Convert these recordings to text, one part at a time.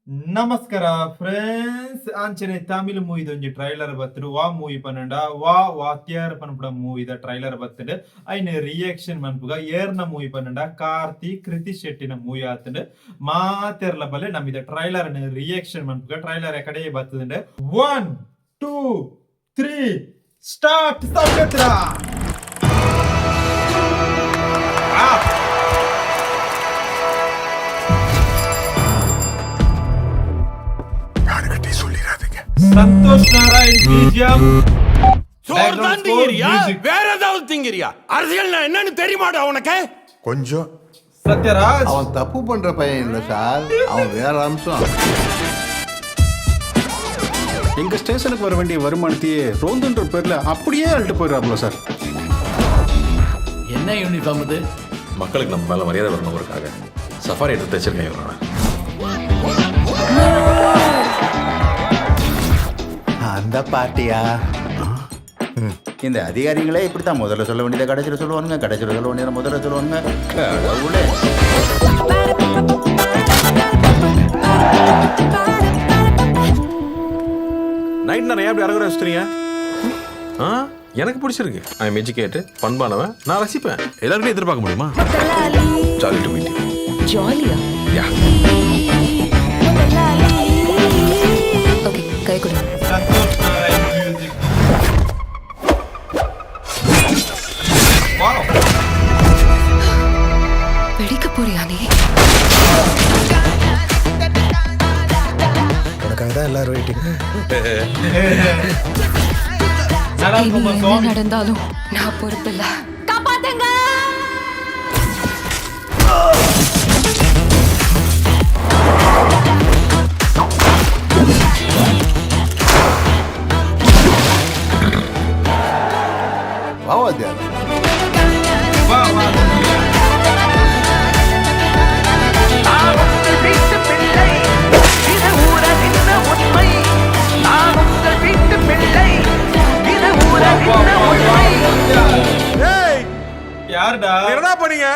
ನಮಸ್ಕಾರ ಫ್ರೆಂಡ್ಸ್ ಅಂಚನೆ ತಮಿಳ್ ಮೂವಿದೊಂಜಿ ಟ್ರೈಲರ್ ಬತ್ತುಡು ವಾ ಮೂವಿ ಪನ್ನಂಡ ವಾತ್ಯಾರ್ ಪನ್ಪುಡ ಮೂವಿದ ಟ್ರೈಲರ್ ಬತ್ತುಂಡು ಐನ ರಿಯಾಕ್ಷನ್ ಮನ್ಪುಗ ಏರ್ನ ಮೂವಿ ಪನ್ನಂಡ ಕಾರ್ತಿ ಕೃತಿ ಶೆಟ್ಟಿನ ಮೂವಿ ಆತುಂಡು ಮಾತೆರ್ಲ ಬಲೆ ನಮ್ಮಿದ ಟ್ರೈಲರ್ ರಿಯಾಕ್ಷನ್ ಮನ್ಪುಗ ಟ್ರೈಲರ್ ಎಕಡೆ ಬತ್ತುಂಡು 1 2 3 ಸ್ಟಾರ್ಟ್ ಸೌಕತ್ರ संतोष नारायण बीजीएम சோர்தான் திங்கிறியா வேற ஏதாவது திங்கிறியா அரசியல்னா என்னன்னு தெரியுமாடா உனக்கு கொஞ்சம் சத்யராஜ் அவன் தப்பு பண்ற பையன் இல்ல சார், அவன் வேற அம்சம். எங்க ஸ்டேஷனுக்கு வர வேண்டிய வருமானத்தையே ரோந்துன்ற பேர்ல அப்படியே அழுட்டு போயிடுறாப்ல சார். என்ன யூனிஃபார்ம் இது? மக்களுக்கு நம்ம மேல மரியாதை வரணுங்கிறதுக்காக சஃபாரி எடுத்து தைச்சிருக்கேன் இவரோட. அந்த பார்ட்டியா? இந்த அதிகாரிகளே இப்படித்தான் முதல்ல சொல்ல வேண்டியதை கடைசியில் சொல்லுவானுங்க, கடைசியில் சொல்ல வேண்டியதை முதல்ல சொல்லுவானுங்க. கடவுளே. நைட் நிறைய அப்படி அறகுற வச்சுறீங்க. எனக்கு பிடிச்சிருக்கு. ஐ எம் எஜுகேட்டட், பண்பானவன், நான் ரசிப்பேன். எல்லாருமே எதிர்பார்க்க முடியுமா? Jolly to meet you. ஜாலியா? யா. ஓகே, கை கொடு. संतोष नारायण म्यूजिक वाओ வெடிக்க போறியா நீ? உனக்காக தான் எல்லாரும் வெயிட்டிங். நல்லா இனி இருக்கும் என்ன சாங் நடந்தாலும் நான் பொறுப்பில்ல. காப்பாத்துங்க. வாவாத்தியார் வா வா ஏய், யாருடா என்னடா பண்ணீங்க?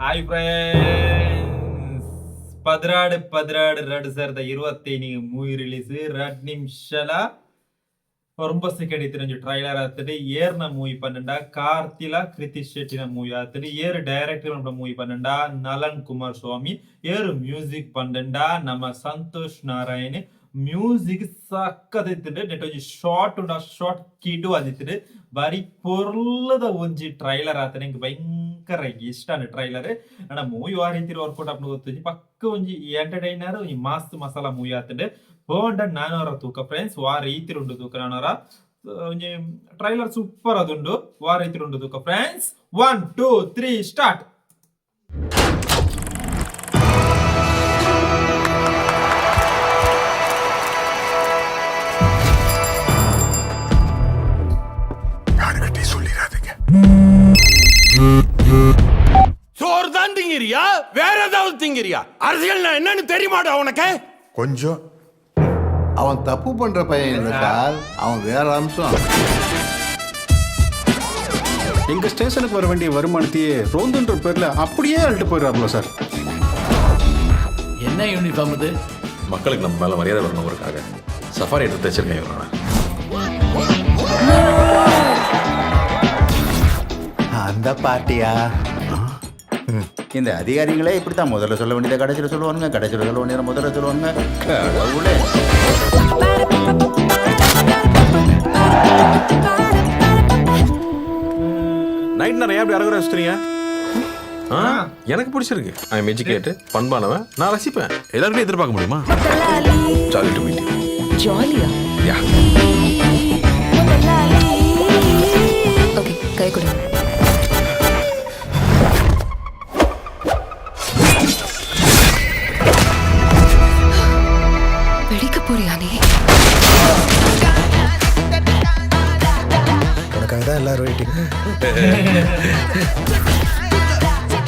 Hi friends 2025 movie release 2 ನಿಮಿಷಲ 9 second ಇತ್ತು ಟ್ರೈಲರ್ ಆತದೆ ಏರ್ನ ಮೂವಿ ಪನ್ನಂಡ ಕಾರ್ತಿಲ ಕೃತಿ ಶೆಟ್ಟಿನ ಮೂವಿ ಆತದೆ ಏರ್ ಡೈರೆಕ್ಟರ್ ನಮ್ಮ ಮೂವಿ ಪನ್ನಂಡ ನಲನ್ ಕುಮಾರ್ ಸ್ವಾಮಿ ಏರ್ ಮ್ಯೂಸಿಕ್ ಪನ್ನಂಡ ನಮ್ಮ ಸಂತೋಷ್ ನಾರಾಯಣ್ ಮ್ಯೂಸಿಕ್ ಸಕ್ಕದೈತಂದ್ರೆ ನೆಟ್ ಒಂಜಿ ಶಾರ್ಟ್ ಉಂಡು ಆ ಶಾರ್ಟ್ ಕಿಡು ಅಂದಿತ್ತು ಬಾರಿ ಪೊರ್ಲದ ಒಂಜಿ ಟ್ರೈಲರ್ ಆತನೆ ಇಂಕ ಭಯಂಕರ ಇಷ್ಟ ಟ್ರೈಲರ್ ಅಣ್ಣ ಮೂವಿ ಆ ರೀತಿ ವರ್ಕೌಟ್ ಆಪ್ನ ಗೊತ್ತು ಪಕ್ಕ ಒಂಜಿ ಎಂಟರ್ಟೈನರ್ ಒಂಜಿ ಮಸ್ತ್ ಮಸಾಲಾ ಮೂವಿ ಆತಂಡೆ ಬೋಂಡ 400 ತೂಕ ಫ್ರೆಂಡ್ಸ್ ವಾ ರೀತಿ ಉಂಡು ತೂಕ 400 ಒಂಜಿ ಟ್ರೈಲರ್ ಸೂಪರ್ ಅದುಂಡು ವಾ ರೀತಿ ಉಂಡು ತೂಕ ಫ್ರೆಂಡ್ಸ್ 1 2 3 ಸ್ಟಾರ್ಟ್ சோர்தான் திங்கிறியா வேற ஏதாவது திங்கிறியா அரசியல்னா என்னன்னு தெரியுமாடா உனக்கு கொஞ்சம் அவன் தப்பு பண்ற பையன் இல்ல சார், அவன் வேற அம்சம். எங்க ஸ்டேஷனுக்கு வர வேண்டிய வருமானத்தையே ரோந்துன்ற பேர்ல அப்படியே அழுட்டு போயிடுறாப்ல சார். என்ன யூனிஃபார்ம் இது? மக்களுக்கு நம்ம மேல மரியாதை வரணுங்கிறதுக்காக சஃபாரி எடுத்து தைச்சிருக்கேன் இவரோட. அந்த பார்ட்டியா? இந்த அதிகாரிகளே இப்படித்தான் முதல்ல சொல்ல வேண்டியதை கடைசியில் சொல்லுவானுங்க, கடைசியில் சொல்ல வேண்டியதை முதல்ல சொல்லுவானுங்க. கடவுளே. நைட் நிறைய அப்படி அறகுற வச்சுறீங்க. எனக்கு பிடிச்சிருக்கு. ஐ எம் எஜுகேட்டட், பண்பானவன், நான் ரசிப்பேன். எல்லாருமே எதிர்பார்க்க முடியுமா? Jolly to meet you. ஜாலியா? யா. ஓகே, கை கொடு. வெடிக்க போறியா நீ? உனக்காக தான் எல்லாரும் வெயிட்டிங்.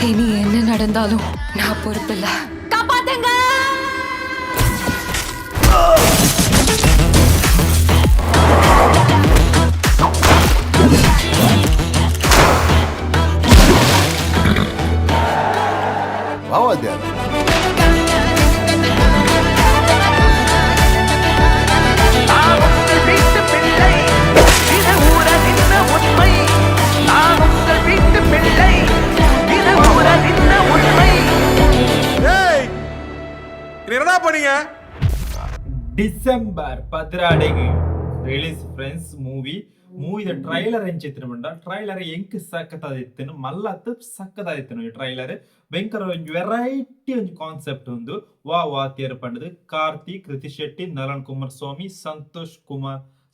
இனி என்ன நடந்தாலும் நான் பொறுப்பில்ல. காப்பாத்துங்க. வாவாத்தியார் இது என்னடா பண்ணீங்க ಡಿಸೆಂಬರ್ 16 ರಿಲೀಸ್ ಫ್ರೆಂಡ್ಸ್ ಮೂವಿದ ಟ್ರೈಲರ್ ಎಂಚಿತ್ತಿನ ಟ್ರೈಲರ್ ಎಂಕ್ ಸಕ್ಕತ್ತಾದಿತ್ತೇನು ಮಲ್ಲತ್ತು ಸಕ್ಕತ್ತಾದಿತ್ತೇನು ಈ ಟ್ರೈಲರ್ ಭಯಂಕರ ಒಂದು ವೆರೈಟಿ ಒಂದು ಕಾನ್ಸೆಪ್ಟ್ ಒಂದು ವಾ ತೇರು ಪಂಡದು ಕಾರ್ತಿ ಕೃತಿ ಶೆಟ್ಟಿ ನಲನ್ ಕುಮಾರಸ್ವಾಮಿ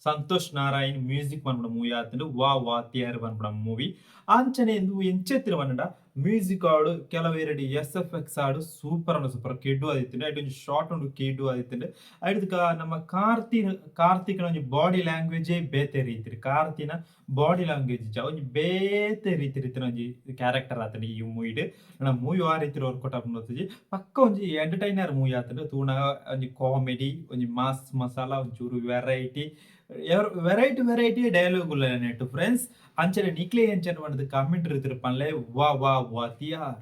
ಸಂತೋಷ್ ನಾರಾಯಣ್ ಮ್ಯೂಸಿಕ್ ಬಂದ್ಬಿಡ ಮೂವಿ ಆತಂಡು ವಾ ತೇರು ಬಂದ್ಬಿಡ ಮೂವಿ ಆಂಚನೆ ಎಂದು ಎಂಚೆತ್ತಿನ ಬಂಡ ಮ್ಯೂಸಿಕ್ ಆಡು ಕೆಲವೆರಡು SFX ಆಡು ಸೂಪರ್ ಕೆಡ್ಡು ಆದಿತ್ತಂಡು ಐಟ್ ಒಂದು ಶಾರ್ಟ್ ಉಂಡು ಕೆಡ್ಡು ಆದಿತ್ತಂಡು ಐಟ್ ನಮ್ಮ ಕಾರ್ತಿಕನ ಒಂದು ಬಾಡಿ ಲ್ಯಾಂಗ್ವೇಜೇ ಬೇತೆ ರೀತಿ ಕಾರ್ತಿನ ಬಾಡಿ ಲ್ಯಾಂಗ್ವೇಜ್ ಒಂದು ಬೇತೆ ರೀತಿನ ಒಂದು ಕ್ಯಾರೆಕ್ಟರ್ ಆತಂಡು ಈ ಮೂವಿಡ್ ನನ್ನ ಮೂವಿ ಆ ರೀತಿ ವರ್ಕೌಟ್ ಆಗ್ಬೋದು ಪಕ್ಕ ಒಂದು ಎಂಟರ್ಟೈನರ್ ಮೂವಿ ಆತಂಡು ತೂಣ ಒಂದು ಕಾಮಿಡಿ ಒಂದು ಮಾಸ್ ಮಸಾಲ ಒಂಚೂರು ವೆರೈಟಿ ಡೈಲಾಗುಲ್ಲ ನೆಟ್ಟು ಫ್ರೆಂಡ್ಸ್ ಅಂಚನೆ ನಿಕ್ಲೆ ಎಂಚನೆ ಮಾಡಿದ ಕಾಮೆಂಟ್ ಇರ್ತಿರ್ಪನ್ಲೆ ವಾ ತಿಯಾರ್